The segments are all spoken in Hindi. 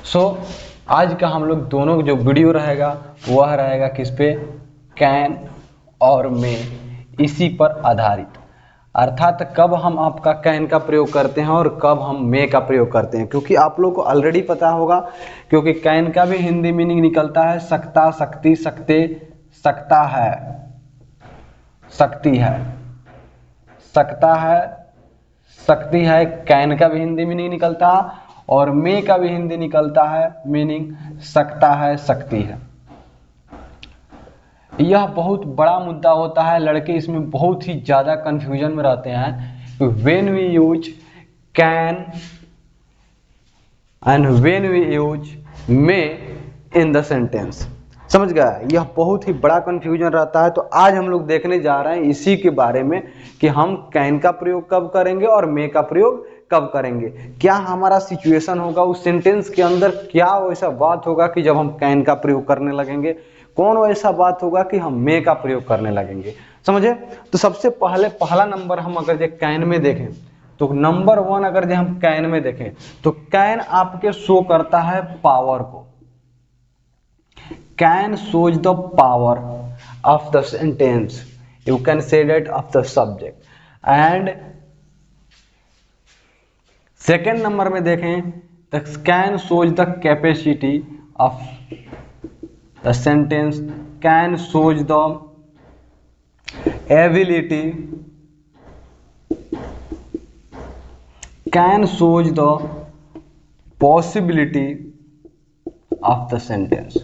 सो आज का हम लोग दोनों जो वीडियो रहेगा वह रहेगा किस पे, कैन और मे, इसी पर आधारित। अर्थात कब हम आपका कैन का प्रयोग करते हैं और कब हम मे का प्रयोग करते हैं, क्योंकि आप लोग को ऑलरेडी पता होगा, क्योंकि कैन का भी हिंदी मीनिंग निकलता है सकता, शक्ति, सकते, सकता है, शक्ति है, सकता है, शक्ति है। कैन का भी हिंदी मीनिंग निकलता है और मे का भी हिंदी निकलता है मीनिंग सकता है, शक्ति है। यह बहुत बड़ा मुद्दा होता है, लड़के इसमें बहुत ही ज्यादा कंफ्यूजन में रहते हैं। When we use can and when we use may in the sentence, समझ गया, यह बहुत ही बड़ा कंफ्यूजन रहता है। तो आज हम लोग देखने जा रहे हैं इसी के बारे में कि हम कैन का प्रयोग कब करेंगे और मे का प्रयोग कब करेंगे। क्या हमारा सिचुएशन होगा उस सेंटेंस के अंदर, क्या वैसा बात होगा कि जब हम कैन का प्रयोग करने लगेंगे, कौन वैसा बात होगा कि हम मे का प्रयोग करने लगेंगे, समझे। तो सबसे पहले पहला नंबर हम अगर जो कैन में देखें तो नंबर 1 अगर जो हम कैन में देखें तो कैन आपके शो करता है पावर को। Can shows the power of the sentence, you can say that of the subject, and second number में देखें तो can shows the capacity of the sentence, can shows the ability, can shows the possibility of the sentence।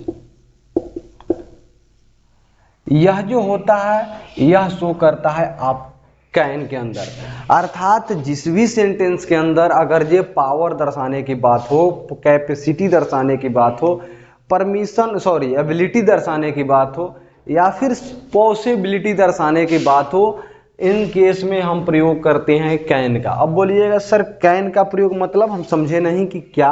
यह जो होता है यह शो करता है आप कैन के अंदर, अर्थात जिस भी सेंटेंस के अंदर अगर ये पावर दर्शाने की बात हो, कैपेसिटी दर्शाने की बात हो, एबिलिटी दर्शाने की बात हो, या फिर पॉसिबिलिटी दर्शाने की बात हो, इन केस में हम प्रयोग करते हैं कैन का। अब बोलिएगा सर कैन का प्रयोग मतलब हम समझे नहीं कि क्या,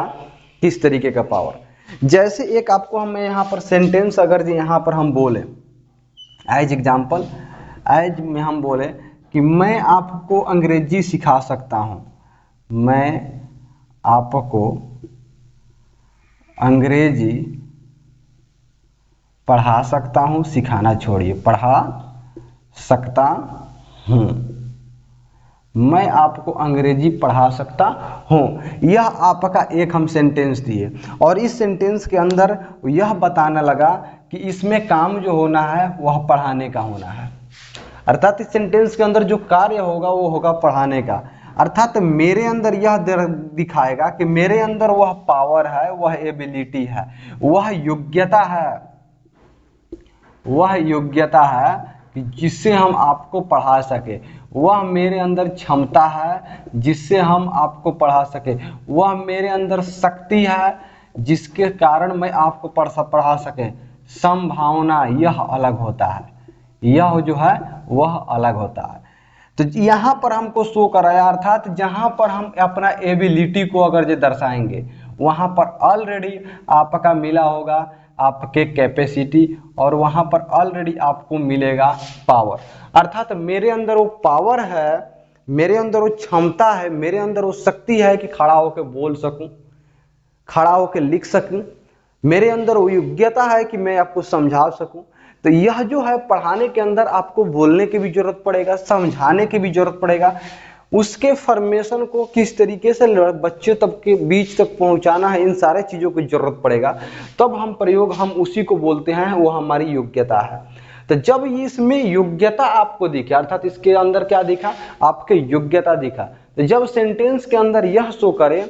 किस तरीके का पावर। जैसे एक आपको हम यहाँ पर सेंटेंस अगर यहाँ पर हम बोले एज एग्जाम्पल, एज में हम बोले कि मैं आपको अंग्रेजी सिखा सकता हूँ, मैं आपको अंग्रेजी पढ़ा सकता हूँ, सिखाना छोड़िए, पढ़ा सकता हूँ, मैं आपको अंग्रेजी पढ़ा सकता हूँ। यह आपका एक हम सेंटेंस दिए और इस सेंटेंस के अंदर यह बताने लगा कि इसमें काम जो होना है वह पढ़ाने का होना है, अर्थात इस सेंटेंस के अंदर जो कार्य होगा वो होगा पढ़ाने का। अर्थात मेरे अंदर यह दिखाएगा कि मेरे अंदर वह पावर है, वह एबिलिटी है, वह योग्यता है, वह योग्यता है कि जिससे हम आपको पढ़ा सके, वह मेरे अंदर क्षमता है जिससे हम आपको पढ़ा सके, वह मेरे अंदर शक्ति है जिसके कारण मैं आपको पढ़ा सके। संभावना यह अलग होता है, यह जो है वह अलग होता है। तो यहाँ पर हमको शो कराया, अर्थात जहाँ पर हम अपना एबिलिटी को अगर जो दर्शाएंगे वहाँ पर ऑलरेडी आपका मिला होगा आपके कैपेसिटी और वहाँ पर ऑलरेडी आपको मिलेगा पावर। अर्थात मेरे अंदर वो पावर है, मेरे अंदर वो क्षमता है, मेरे अंदर वो शक्ति है कि खड़ा होकर बोल सकूं, खड़ा होकर लिख सकूं, मेरे अंदर वो योग्यता है कि मैं आपको समझा सकूं। तो यह जो है पढ़ाने के अंदर आपको बोलने की भी जरूरत पड़ेगा, समझाने की भी जरूरत पड़ेगा, उसके फॉर्मेशन को किस तरीके से बच्चे तक के बीच तक पहुंचाना है, इन सारे चीजों की जरूरत पड़ेगा। तब हम प्रयोग हम उसी को बोलते हैं, वो हमारी योग्यता है। तो जब इसमें योग्यता आपको दिखे, अर्थात इसके अंदर क्या दिखा, आपके योग्यता दिखा, तो जब सेंटेंस के अंदर यह शो करे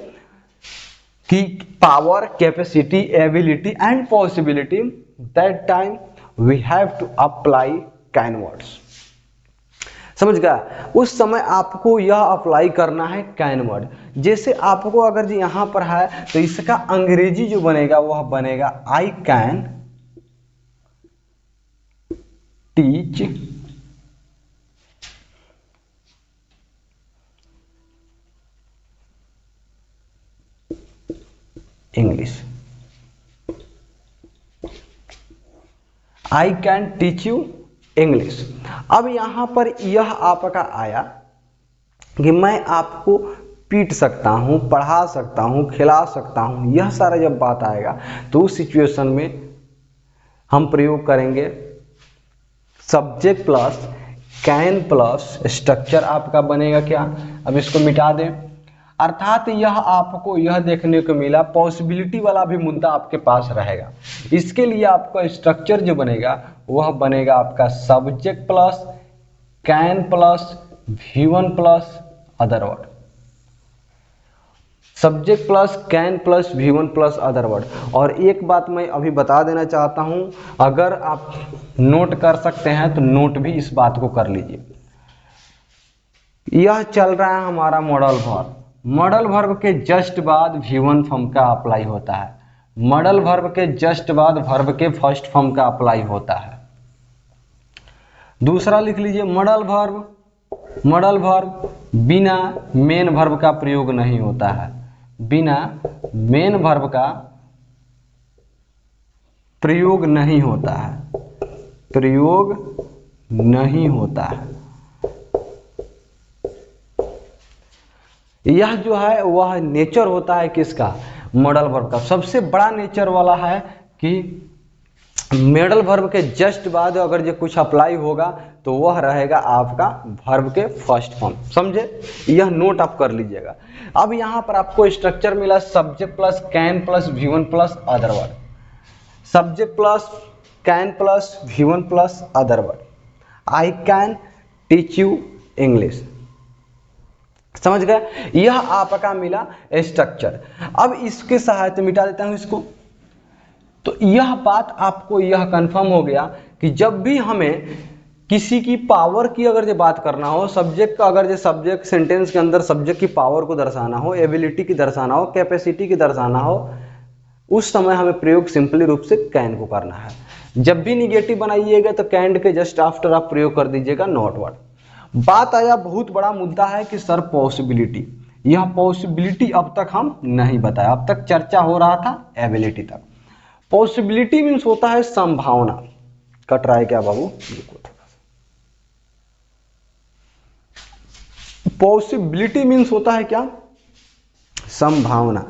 कि power, capacity, ability and possibility, that time we have to apply can words. समझ गया, उस समय आपको यह अप्लाई करना है कैन वर्ड। जैसे आपको अगर जी यहां पर है तो इसका अंग्रेजी जो बनेगा वह बनेगा I can teach English, I can teach you English. अब यहां पर यह आपका आया कि मैं आपको पीट सकता हूँ, पढ़ा सकता हूँ, खिला सकता हूँ, यह सारा जब बात आएगा तो उस सिचुएशन में हम प्रयोग करेंगे subject plus can plus structure आपका बनेगा क्या। अब इसको मिटा दें, अर्थात यह आपको यह देखने को मिला पॉसिबिलिटी वाला भी मुद्दा आपके पास रहेगा। इसके लिए आपका स्ट्रक्चर जो बनेगा वह बनेगा आपका subject plus can plus V1 plus other word, subject plus can plus V1 plus other word. और एक बात मैं अभी बता देना चाहता हूं, अगर आप नोट कर सकते हैं तो नोट भी इस बात को कर लीजिए। यह चल रहा है हमारा मॉडल वर्ब, मॉडल वर्ब के जस्ट बाद V1 फॉर्म का अप्लाई होता है, मॉडल वर्ब के जस्ट बाद वर्ब के फर्स्ट फॉर्म का अप्लाई होता है। दूसरा लिख लीजिए मॉडल वर्ब, मॉडल वर्ब बिना मेन वर्ब का प्रयोग नहीं होता है, बिना मेन वर्ब का प्रयोग नहीं होता है, प्रयोग नहीं होता है। यह जो है वह नेचर होता है किसका, मॉडल वर्ब का। सबसे बड़ा नेचर वाला है कि मॉडल वर्ब के जस्ट बाद अगर जो कुछ अप्लाई होगा तो वह रहेगा आपका वर्ब के फर्स्ट फॉर्म, समझे। यह नोट आप कर लीजिएगा। अब यहाँ पर आपको स्ट्रक्चर मिला subject plus can plus V1 plus other word, subject plus can plus V1 plus other word, I can teach you English, समझ गए। यह आपका मिला स्ट्रक्चर। अब इसके सहायता मिटा देता हूं इसको। तो यह बात आपको यह कंफर्म हो गया कि जब भी हमें किसी की पावर की अगर जो बात करना हो, सब्जेक्ट का अगर जो सब्जेक्ट सेंटेंस के अंदर सब्जेक्ट की पावर को दर्शाना हो, एबिलिटी की दर्शाना हो, कैपेसिटी की दर्शाना हो, उस समय हमें प्रयोग सिंपली रूप से कैन को करना है। जब भी निगेटिव बनाइएगा तो कैन के जस्ट आफ्टर आप प्रयोग कर दीजिएगा नॉट वर्ड। बात आया बहुत बड़ा मुद्दा है कि सर पॉसिबिलिटी, यह पॉसिबिलिटी अब तक हम नहीं बताया, अब तक चर्चा हो रहा था एबिलिटी तक। पॉसिबिलिटी मीन्स होता है संभावना। कट रहा है क्या बाबू, पॉसिबिलिटी मीन्स होता है क्या, संभावना।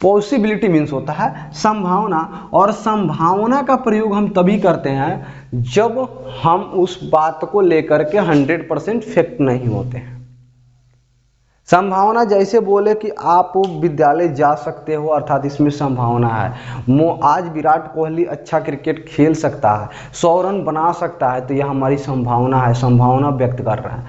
पॉसिबिलिटी मीन्स होता है संभावना, और संभावना का प्रयोग हम तभी करते हैं जब हम उस बात को लेकर के 100% फैक्ट नहीं होते हैं। संभावना जैसे बोले कि आप विद्यालय जा सकते हो, अर्थात इसमें संभावना है। आज विराट कोहली अच्छा क्रिकेट खेल सकता है, 100 रन बना सकता है, तो यह हमारी संभावना है, संभावना व्यक्त कर रहा है।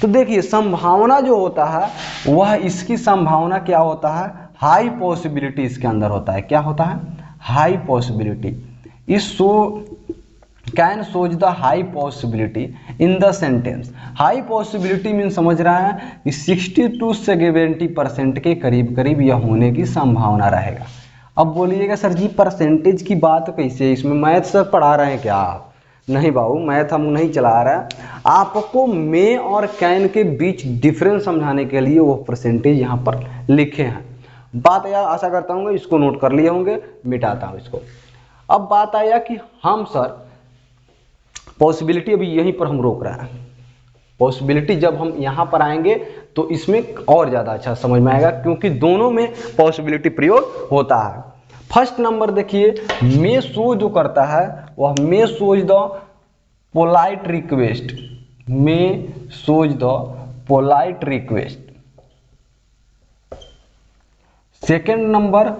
तो देखिए संभावना जो होता है वह, इसकी संभावना क्या होता है, हाई पॉसिबिलिटी इसके अंदर होता है। क्या होता है, हाई पॉसिबिलिटी। इस can shows the high possibility in the sentence. High possibility mean समझ रहा है कि 62 से 70% के करीब करीब यह होने की संभावना रहेगा। अब बोलिएगा सर जी परसेंटेज की बात कैसे, इसमें मैथ से पढ़ा रहे हैं क्या आप? नहीं बाबू, मैथ हम नहीं चला रहे हैं, आपको मे और कैन के बीच डिफरेंस समझाने के लिए वो परसेंटेज यहाँ पर लिखे हैं। बात आया, आशा करता हूँ इसको नोट कर लिए होंगे, मिटाता हूँ इसको। अब बात आया कि हम सर पॉसिबिलिटी अभी यहीं पर हम रोक रहे हैं। पॉसिबिलिटी जब हम यहाँ पर आएंगे तो इसमें और ज़्यादा अच्छा समझ में आएगा, क्योंकि दोनों में पॉसिबिलिटी प्रयोग होता है। फर्स्ट नंबर देखिए, मे शो जो करता है वह may shows the polite request, may shows the polite request. Second number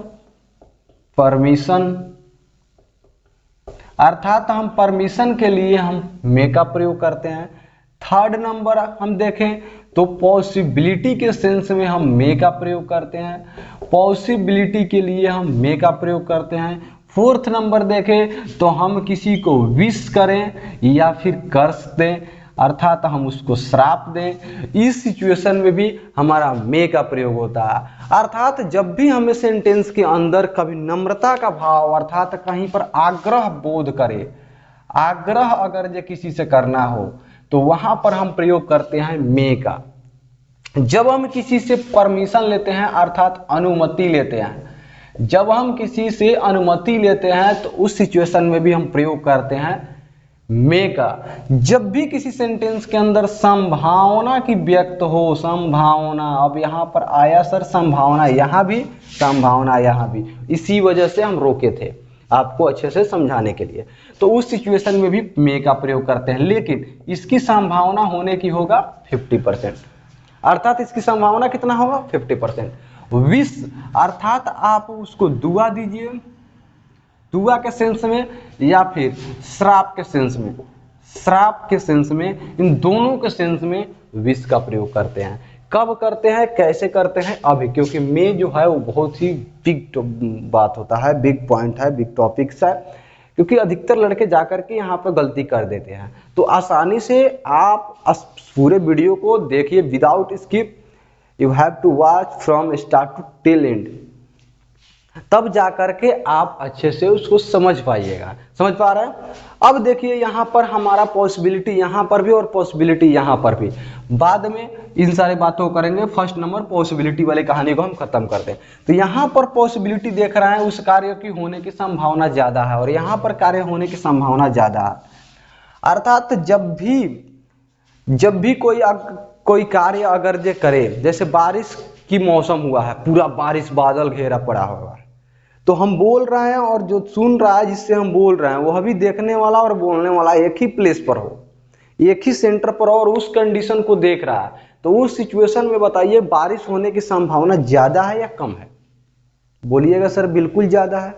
permission, अर्थात हम परमिशन के लिए हम मे का प्रयोग करते हैं। थर्ड नंबर हम देखें तो पॉसिबिलिटी के सेंस में हम मे का प्रयोग करते हैं, पॉसिबिलिटी के लिए हम मे का प्रयोग करते हैं। फोर्थ नंबर देखें तो हम किसी को विश करें या फिर कर्स दें, अर्थात हम उसको श्राप दें, इस सिचुएशन में भी हमारा मे का प्रयोग होता है। अर्थात जब भी हमें सेंटेंस के अंदर कभी नम्रता का भाव, अर्थात कहीं पर आग्रह बोध करे, आग्रह अगर जो किसी से करना हो तो वहां पर हम प्रयोग करते हैं मे का। जब हम किसी से परमिशन लेते हैं, अर्थात अनुमति लेते हैं, जब हम किसी से अनुमति लेते हैं तो उस सिचुएशन में भी हम प्रयोग करते हैं मे का जब भी किसी सेंटेंस के अंदर संभावना की व्यक्त हो, संभावना, अब यहाँ पर आया सर संभावना, यहाँ भी संभावना, यहाँ भी, इसी वजह से हम रोके थे आपको अच्छे से समझाने के लिए। तो उस सिचुएशन में भी मे का प्रयोग करते हैं, लेकिन इसकी संभावना होने की होगा 50%, अर्थात इसकी संभावना कितना होगा 50%। विश अर्थात आप उसको दुआ दीजिए, दुआ के सेंस में या फिर श्राप के सेंस में, श्राप के सेंस में, इन दोनों के सेंस में विश का प्रयोग करते हैं। कब करते हैं, कैसे करते हैं, अभी, क्योंकि मे जो है वो बहुत ही बिग बात होता है, बिग पॉइंट है, बिग टॉपिक्स है, क्योंकि अधिकतर लड़के जाकर के यहाँ पर गलती कर देते हैं। तो आसानी से आप पूरे वीडियो को देखिए without skip, you have to watch from start to till end, तब जाकर के आप अच्छे से उसको समझ पाइएगा। समझ पा रहे हैं? अब देखिए यहाँ पर हमारा पॉसिबिलिटी यहाँ पर भी और पॉसिबिलिटी यहाँ पर भी, बाद में इन सारी बातों को करेंगे। फर्स्ट नंबर पॉसिबिलिटी वाली कहानी को हम खत्म करते हैं। तो यहाँ पर पॉसिबिलिटी देख रहे हैं उस कार्य की होने की संभावना ज्यादा है और यहाँ पर कार्य होने की संभावना ज्यादा है, अर्थात जब भी कोई कार्य अगर जे करे, जैसे बारिश की मौसम हुआ है, पूरा बारिश बादल घेरा पड़ा हुआ है, तो हम बोल रहे हैं और जो सुन रहा है जिससे हम बोल रहे हैं वह भी देखने वाला और बोलने वाला एक ही प्लेस पर हो, एक ही सेंटर पर हो और उस कंडीशन को देख रहा है, तो उस सिचुएशन में बताइए बारिश होने की संभावना ज्यादा है या कम है? बोलिएगा सर बिल्कुल ज्यादा है,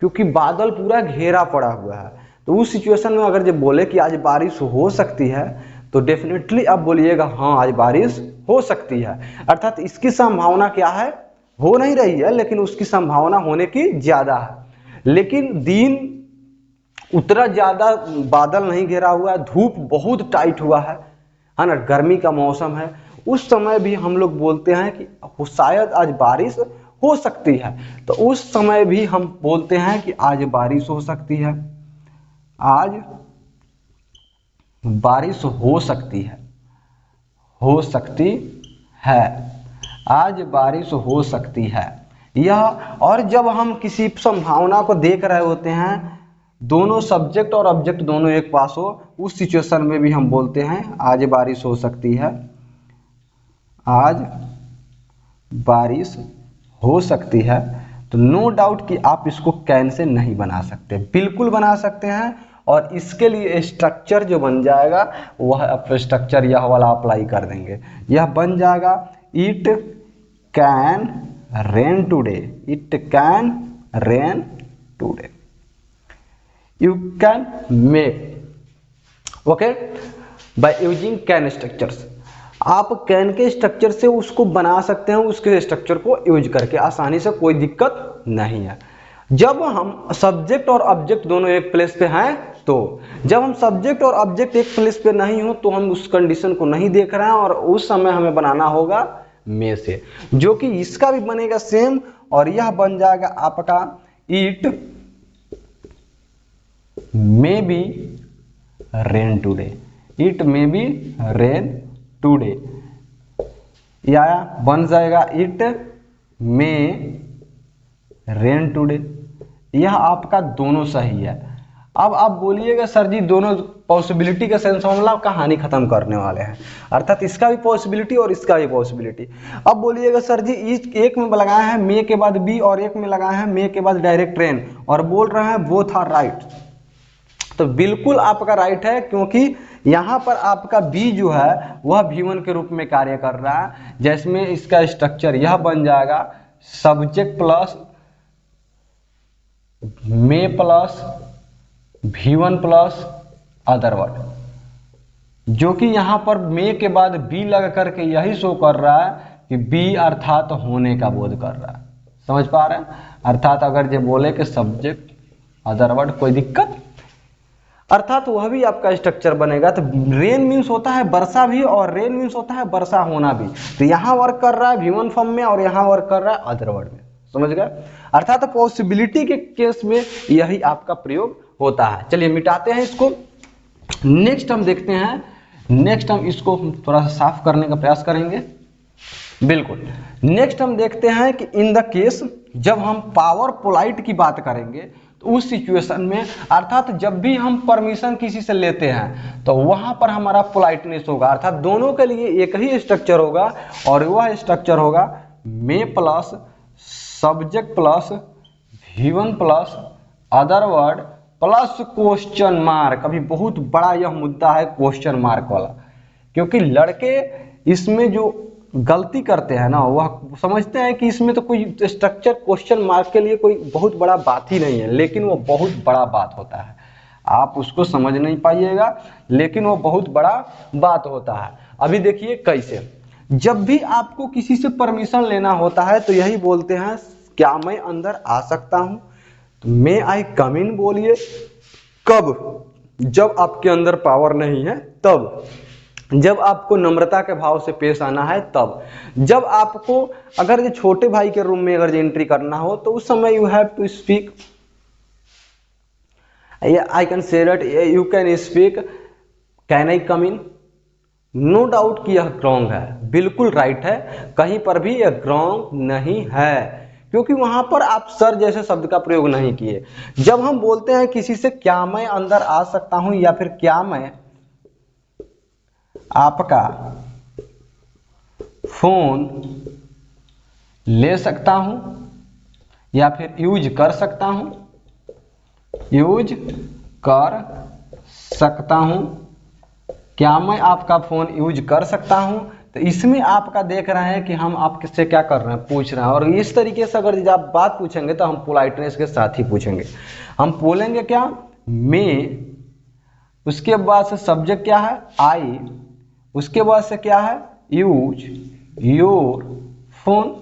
क्योंकि बादल पूरा घेरा पड़ा हुआ है। तो उस सिचुएशन में अगर जब बोले कि आज बारिश हो सकती है, तो डेफिनेटली आप बोलिएगा हाँ आज बारिश हो सकती है, अर्थात इसकी संभावना क्या है, हो नहीं रही है लेकिन उसकी संभावना होने की ज्यादा है। लेकिन दिन उतना ज्यादा बादल नहीं घेरा हुआ है, धूप बहुत टाइट हुआ है ना, गर्मी का मौसम है, उस समय भी हम लोग बोलते हैं कि शायद आज बारिश हो सकती है, तो उस समय भी हम बोलते हैं कि आज बारिश हो सकती है, आज बारिश हो सकती है, हो सकती है, आज बारिश हो सकती है यह। और जब हम किसी संभावना को देख रहे होते हैं, दोनों सब्जेक्ट और ऑब्जेक्ट दोनों एक पास हो, उस सिचुएशन में भी हम बोलते हैं आज बारिश हो सकती है, आज बारिश हो सकती है। तो नो डाउट कि आप इसको कैन से नहीं बना सकते, बिल्कुल बना सकते हैं। और इसके लिए स्ट्रक्चर जो बन जाएगा वह आप स्ट्रक्चर यह वाला अप्लाई कर देंगे, यह बन जाएगा it can rain today, it can rain today, you can make, okay, by using can structures. आप कैन के स्ट्रक्चर से उसको बना सकते हैं, उसके स्ट्रक्चर को यूज करके आसानी से, कोई दिक्कत नहीं है। जब हम सब्जेक्ट और ऑब्जेक्ट दोनों एक प्लेस पे हैं, तो जब हम सब्जेक्ट और ऑब्जेक्ट एक प्लेस पे नहीं हो तो हम उस कंडीशन को नहीं देख रहे हैं और उस समय हमें बनाना होगा में से, जो कि इसका भी बनेगा सेम और यह बन जाएगा आपका it may be rain today, it may be rain today, या बन जाएगा इट मे रेन टूडे। यह आपका दोनों सही है। अब आप बोलिएगा सर जी दोनों पॉसिबिलिटी का सेंस मामला कहानी खत्म करने वाले हैं, अर्थात इसका भी पॉसिबिलिटी और इसका भी पॉसिबिलिटी। अब बोलिएगा सर जी एक में लगाया है मे के बाद बी और एक में लगाया है मे के बाद डायरेक्ट रेन और बोल रहे हैं बोथ आर राइट। तो बिल्कुल आपका राइट है, क्योंकि यहाँ पर आपका बी जो है वह V1 के रूप में कार्य कर रहा है, जिसमें इसका स्ट्रक्चर यह बन जाएगा subject plus may plus V1 plus other word, जो कि यहाँ पर मे के बाद बी लग करके यही शो कर रहा है कि बी अर्थात होने का बोध कर रहा है। समझ पा रहे हैं? अर्थात अगर जो बोले कि सब्जेक्ट अदर वर्ड कोई दिक्कत, अर्थात वह भी आपका स्ट्रक्चर बनेगा। तो रेन मीन्स होता है वर्षा भी और रेन मीन्स होता है वर्षा होना भी। तो यहाँ वर्क कर रहा है V1 फॉर्म में और यहाँ वर्क कर रहा है अदर वर्ड में। समझ गए? अर्थात पॉसिबिलिटी के केस में यही आपका प्रयोग होता है। चलिए मिटाते हैं इसको। नेक्स्ट हम देखते हैं, नेक्स्ट हम इसको थोड़ा सा साफ करने का प्रयास करेंगे। बिल्कुल, नेक्स्ट हम देखते हैं कि इन द केस जब हम पावर पोलाइट की बात करेंगे तो उस सिचुएशन में अर्थात जब भी हम परमिशन किसी से लेते हैं तो वहां पर हमारा पोलाइटनेस होगा, अर्थात दोनों के लिए एक ही स्ट्रक्चर होगा और वह स्ट्रक्चर होगा may plus subject plus V1 plus other word plus question mark. अभी बहुत बड़ा यह मुद्दा है क्वेश्चन मार्क वाला, क्योंकि लड़के इसमें जो गलती करते हैं ना वह समझते हैं कि इसमें तो कोई स्ट्रक्चर क्वेश्चन मार्क के लिए कोई बहुत बड़ा बात ही नहीं है, लेकिन वो बहुत बड़ा बात होता है। आप उसको समझ नहीं पाइएगा, लेकिन वो बहुत बड़ा बात होता है। अभी देखिए कैसे, जब भी आपको किसी से परमिशन लेना होता है तो यही बोलते हैं क्या मैं अंदर आ सकता हूं, तो मे आई कम इन बोलिए। कब? जब आपके अंदर पावर नहीं है तब, जब आपको नम्रता के भाव से पेश आना है तब, जब आपको अगर ये छोटे भाई के रूम में अगर एंट्री करना हो तो उस समय you have to speak, I can say that you can speak can I come in. No doubt कि यह रॉन्ग है, बिल्कुल राइट है, कहीं पर भी यह रॉन्ग नहीं है, क्योंकि वहां पर आप सर जैसे शब्द का प्रयोग नहीं किए। जब हम बोलते हैं किसी से क्या मैं अंदर आ सकता हूं या फिर क्या मैं आपका फोन ले सकता हूं या फिर यूज कर सकता हूं, यूज कर सकता हूं, क्या मैं आपका फोन यूज कर सकता हूं, तो इसमें आपका देख रहे हैं कि हम आपसे क्या कर रहे हैं, पूछ रहे हैं। और इस तरीके से अगर आप बात पूछेंगे तो हम पोलाइटनेस के साथ ही पूछेंगे। हम बोलेंगे क्या, मैं, उसके बाद से सब्जेक्ट क्या है, आई, उसके बाद से क्या है, use your phone,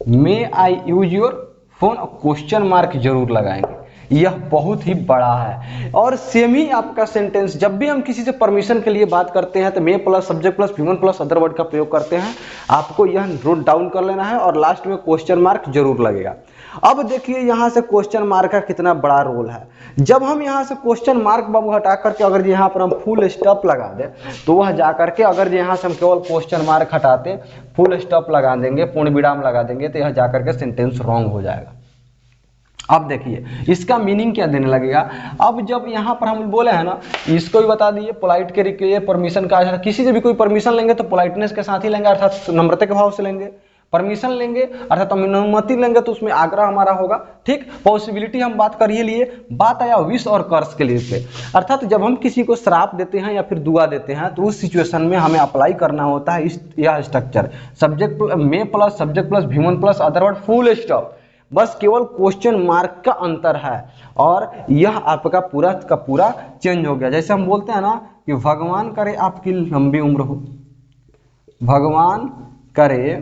may I use your phone, और क्वेश्चन मार्क जरूर लगाएंगे। यह बहुत ही बड़ा है। और सेम ही आपका सेंटेंस, जब भी हम किसी से परमिशन के लिए बात करते हैं तो may plus subject plus V1 plus other word का प्रयोग करते हैं। आपको यह नोट डाउन कर लेना है और लास्ट में क्वेश्चन मार्क जरूर लगेगा। अब देखिए यहां से क्वेश्चन मार्क का कितना बड़ा रोल है। जब हम यहां से क्वेश्चन मार्क बाबू हटा करके अगर यहां पर हम फुल स्टॉप लगा दें तो वह जाकर के, अगर यहां से हम केवल क्वेश्चन मार्क हटाते फुल स्टॉप लगा देंगे, पूर्ण विराम लगा देंगे, तो यह जाकर के सेंटेंस रॉन्ग हो जाएगा। अब देखिए इसका मीनिंग क्या देने लगेगा। अब जब यहाँ पर हम बोले हैं ना, इसको भी बता दिए पोलाइट के लिए परमिशन का, किसी से भी कोई परमिशन लेंगे तो पोलाइटनेस के साथ ही लेंगे, अर्थात नम्रता के भाव से लेंगे। परमिशन लेंगे अर्थात हम अनुमति लेंगे तो उसमें आग्रह हमारा होगा। ठीक, पॉसिबिलिटी हम बात कर ही लिए। बात आया विश और कर्स के लिए पे, अर्थात जब हम किसी को श्राप देते हैं या फिर दुआ देते हैं तो उस सिचुएशन में हमें अप्लाई करना होता है यह structure, subject may plus subject plus V1 plus other word full stop. बस केवल क्वेश्चन मार्क का अंतर है और यह आपका पूरा का पूरा चेंज हो गया। जैसे हम बोलते हैं ना कि भगवान करे आपकी लंबी उम्र हो, भगवान करे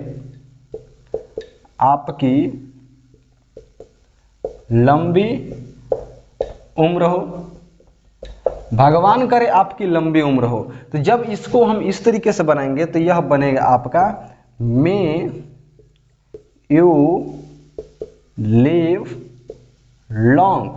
आपकी लंबी उम्र हो, भगवान करे आपकी लंबी उम्र हो। तो जब इसको हम इस तरीके से बनाएंगे तो यह बनेगा आपका may you live long,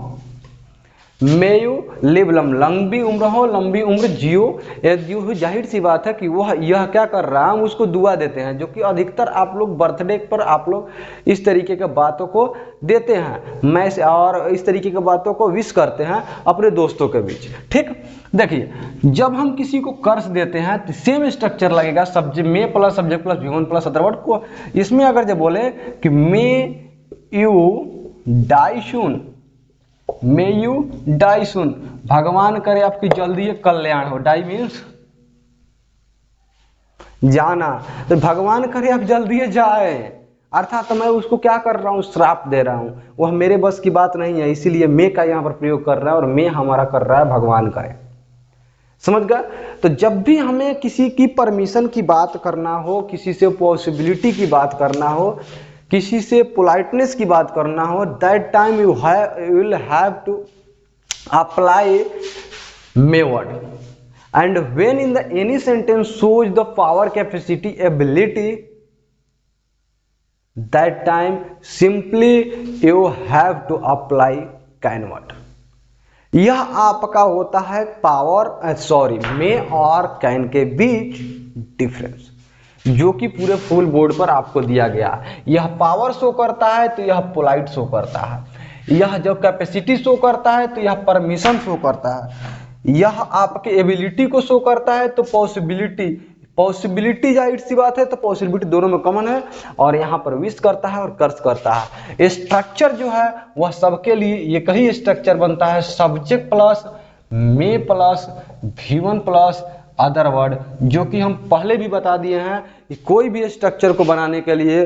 may you live long, लंबी उम्र हो, लंबी उम्र जियो। जाहिर सी बात है कि वह यह क्या कर रहा है, हम उसको दुआ देते हैं, जो कि अधिकतर आप लोग बर्थडे पर आप लोग इस तरीके के बातों को देते हैं, मैसेज और इस तरीके की बातों को विश करते हैं अपने दोस्तों के बीच। ठीक, देखिए जब हम किसी को कर्ज देते हैं तो सेम स्ट्रक्चर लगेगा, subject may plus subject plus V1 plus other word को। इसमें अगर जब बोले कि may you die soon, may you die soon, भगवान करे आपकी जल्दी कल्याण हो, डाई मीन्स जाना, तो भगवान करे आप जल्दी जाए, अर्थात तो मैं उसको क्या कर रहा हूं, श्राप दे रहा हूं, वह मेरे बस की बात नहीं है, इसीलिए मे का यहां पर प्रयोग कर रहा है और मे हमारा कर रहा है भगवान करे। समझ गए। तो जब भी हमें किसी की परमिशन की बात करना हो, किसी से पॉसिबिलिटी की बात करना हो, किसी से पोलाइटनेस की बात करना हो, that time you will have to apply may word. And when in the any sentence shows the power capacity ability, that time simply you have to apply can word. यह आपका होता है पावर मे और कैन के बीच डिफरेंस, जो कि पूरे फुल बोर्ड पर आपको दिया गया। यह पावर शो करता है तो यह पोलाइट शो करता है। यह जब कैपेसिटी शो करता है तो यह परमिशन शो करता है, यह आपके एबिलिटी को शो करता है तो पॉसिबिलिटी जाहिर सी बात है, तो पॉसिबिलिटी दोनों में कॉमन है, और यहाँ पर विश करता है और कर्ज करता है। स्ट्रक्चर जो है वह सबके लिए एक ही स्ट्रक्चर बनता है, subject plus may plus V1 plus other word, जो कि हम पहले भी बता दिए हैं कि कोई भी स्ट्रक्चर को बनाने के लिए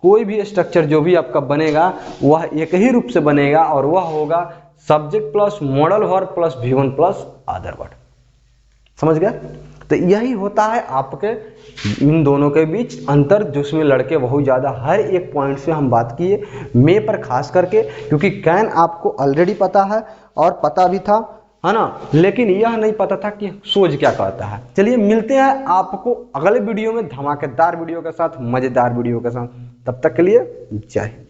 कोई भी स्ट्रक्चर जो भी आपका बनेगा वह एक ही रूप से बनेगा, और वह होगा subject plus modal verb plus V1 plus other word. समझ गया? तो यही होता है आपके इन दोनों के बीच अंतर, जिसमें लड़के बहुत ज़्यादा हर एक पॉइंट से हम बात किए, मे पर खास करके, क्योंकि कैन आपको ऑलरेडी पता है और पता भी था, है ना, लेकिन यह नहीं पता था कि सोज क्या कहता है। चलिए मिलते हैं आपको अगले वीडियो में धमाकेदार वीडियो के साथ, मज़ेदार वीडियो के साथ। तब तक के लिए जय हिंद।